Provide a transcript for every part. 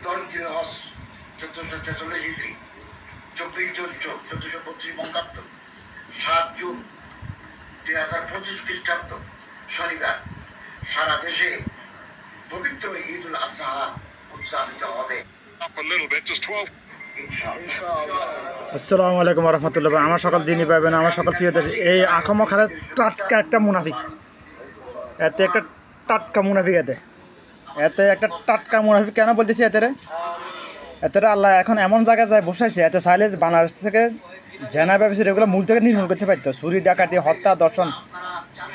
10 জিরোহস 1446 ইসরি, 24 June 1432 বঙ্গাব্দ, 7 June 2025 খ্রিস্টাব্দ শনিবার সারা দেশে পবিত্র ঈদ উল আজহা উদযাপিত হবে। আসসালামু আলাইকুম রহমতুল্লাহ। আমার সকল দিনই পাবেন, আমার সকল প্রিয় দেশ। এই আকামা খালে টাটকা একটা মুনাফিক, এতে একটা টাটকা মুনাফিক, এতে একটা টাটকা মুনাফিক কেন বলতেছি এতে আল্লাহ এখন এমন জায়গায় যায় বসাইছে, এতে চাইলে বাংলাদেশ থেকে জেনা ব্যবসায়ী এগুলো মূল থেকে নির্মূল করতে পারত। চুরি ডাকাতি হত্যা দর্শন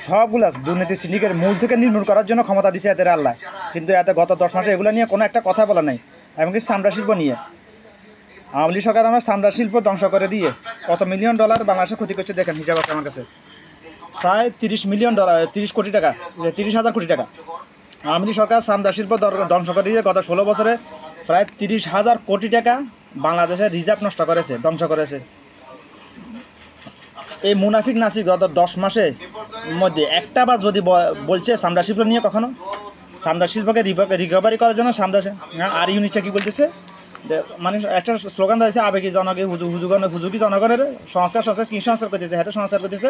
সবগুলো দুর্নীতি সিন্ডিকেট মূল থেকে নির্মূল করার জন্য ক্ষমতা দিছে এদের আল্লাহ। কিন্তু এতে গত 10 মাসে এগুলো নিয়ে কোনো একটা কথা বলা নাই। এমনকি চামড়া শিল্প নিয়ে আওয়ামী লীগ সরকার আমার চামড়া শিল্প ধ্বংস করে দিয়ে কত মিলিয়ন ডলার বাংলাদেশে ক্ষতি করছে দেখেন, হিসাব আছে আমার কাছে। প্রায় 30 মিলিয়ন ডলার, 30 কোটি টাকা, 30,000 কোটি টাকা আওয়ামী লীগ সরকার চামড়া শিল্প ধ্বংস করে দিয়ে গত 16 বছরে প্রায় 30,000 কোটি টাকা বাংলাদেশের রিজার্ভ নষ্ট করেছে, ধ্বংস করেছে। এই মুনাফিক নাসিক গত 10 মাসের মধ্যে একটা বার যদি বলছে চামড়া শিল্প নিয়ে, কখনো চামড়া শিল্পকে রিকভারি করার জন্য আর ইউনিটটা কী বলতেছে, মানে একটা স্লোগান দিয়েছে আবেগী জনকে হুজুকি জনগণের সংস্কার কী সংস্কার করতেছে, হাতে সংস্কার করতেছে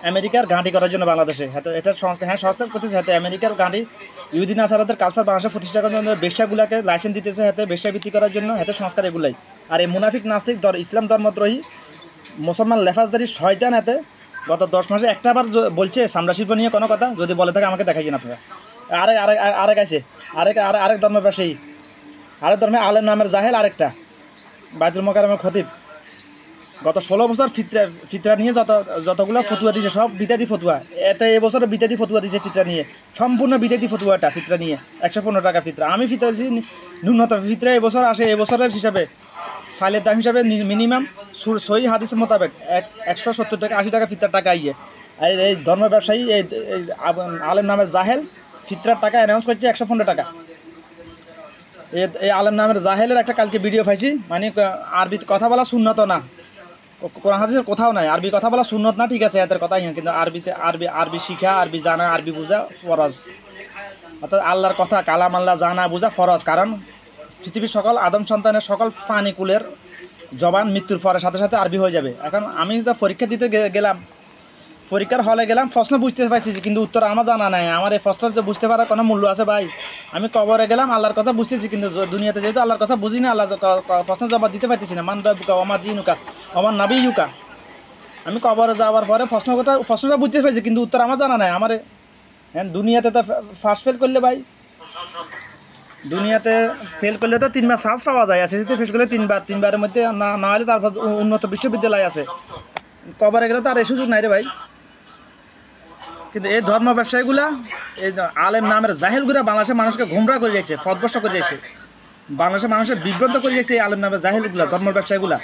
আমেরিকার গাঁটি করার জন্য বাংলাদেশে, হাতে এটা সংস্কার করতেছে, হাতে আমেরিকার গাঁটি ইহুদিন আসারাদের কালচার বাংলাদেশে প্রতিষ্ঠা করার জন্য বেশ্যাগুলাকে লাইসেন্স দিতেছে, হাতে বেশ্যা ভিত্তি করার জন্য, হাতে সংস্কার এগুলাই। আর এই মুনাফিক নাস্তিক ইসলাম ধর্মদ্রোহী মুসলমান লেফাজদারি শয়তান এতে গত 10 মাসে একটা বার বলছে চামড়া শিল্প নিয়ে কোনো কথা, যদি বলে থাকে আমাকে দেখাই না আপনারা। আরেক আছে, আরেক ধর্ম ব্যবসায়ী, আরেক ধর্মে আলেম নামের জাহেল, আরেকটা বাইতুল মোকাররমের খতিব গত 16 বছর ফিতরা নিয়ে যতগুলো ফতুয়া দিয়েছে সব বিদাতি ফতুয়া। এতে এবছর বিদাতি ফতুয়া দিয়েছে ফিতরা নিয়ে, সম্পূর্ণ বিদাতি ফতুয়াটা ফিতরা নিয়ে 115 টাকা ফিতরা। আমি ফিতরা দিয়েছি ন্যূনতম ফিতরা এবছর আসে, এবছরের হিসাবে সাইলের দাম হিসাবে মিনিমাম সহি হাদিসের মোতাবেক 170 টাকা 80 টাকা ফিতরার টাকা ইয়ে। আর এই ধর্ম ব্যবসায়ী এই আলেম নামের জাহেল ফিতরার টাকা অ্যানাউন্স করছে 115 টাকা। এই আলেম নামের জাহেলের একটা কালকে ভিডিও পাইছি, মানে আরবি কথা বলা সুন্নত না, কোরআন হাদিসের কোথাও নাই আরবি কথা বলা সুন্নত না, ঠিক আছে এদের কথাই, কিন্তু আরবি শিখা, আরবি জানা, আরবি বোঝা ফরজ। অর্থাৎ আল্লাহর কথা কালাম আল্লাহ জানা বোঝা ফরজ, কারণ পৃথিবীর সকল আদম সন্তানের সকল প্রাণীকুলের জবান মৃত্যুর পরে সাথে সাথে আরবি হয়ে যাবে। এখন আমি তো পরীক্ষা দিতে গেলাম, পরীক্ষার হলে গেলাম, প্রশ্ন বুঝতে পারছি কিন্তু উত্তর আমার জানা নাই। আমার এই প্রশ্ন যে বুঝতে পারার কোনো মূল্য আছে ভাই? আমি কবরে গেলাম, আল্লাহর কথা বুঝতেছি, কিন্তু দুনিয়াতে যেহেতু আল্লাহর কথা বুঝি না, আল্লাহ প্রশ্ন জবাব দিতে পারতেছি না। মান রাব্বুকা ওয়া মা দীনুকা ওয়া মান নাবিয়্যুকা। আমি কবরে যাওয়ার পরে প্রশ্নটা বুঝতে পারছি কিন্তু উত্তর আমার জানা নাই। আমার দুনিয়াতে তো ফার্স্ট ফেল করলে ভাই, দুনিয়াতে ফেল করলে তো 3 বার চান্স পাওয়া যায়, এসএসসিতে ফেল করলে 3বারের মধ্যে না হলে তারপর উন্নত বিশ্ববিদ্যালয় আছে। কবরে গেলে তো আর এই সুযোগ নাই রে ভাই। কিন্তু এই ধর্ম ব্যবসায়ীগুলা, এই আলেম নামের জাহেলগুলা বাংলাদেশের মানুষকে গোমরা করে রেখেছে, ফদভ্রষ্ট করে রেখেছে, বাংলাদেশের মানুষের বিভ্রান্ত করে রেখেছে এই আলেম নামের জাহেলগুলা, ধর্ম ব্যবসায়ীগুলা।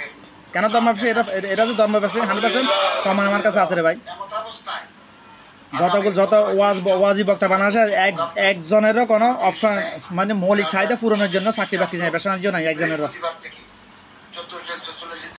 কেন ধর্ম ব্যবসায়ী? এটা যে ধর্ম ব্যবসায়ী 100% সমান আমার কাছে আছে রে ভাই। যত ওয়াজি বক্তা বাংলাদেশে একজনেরও কোনো অপশন, মানে মৌলিক চাহিদা পূরণের জন্য চাকরি বাকরি নেই, ব্যবসা বাণিজ্য নাই একজনেরও।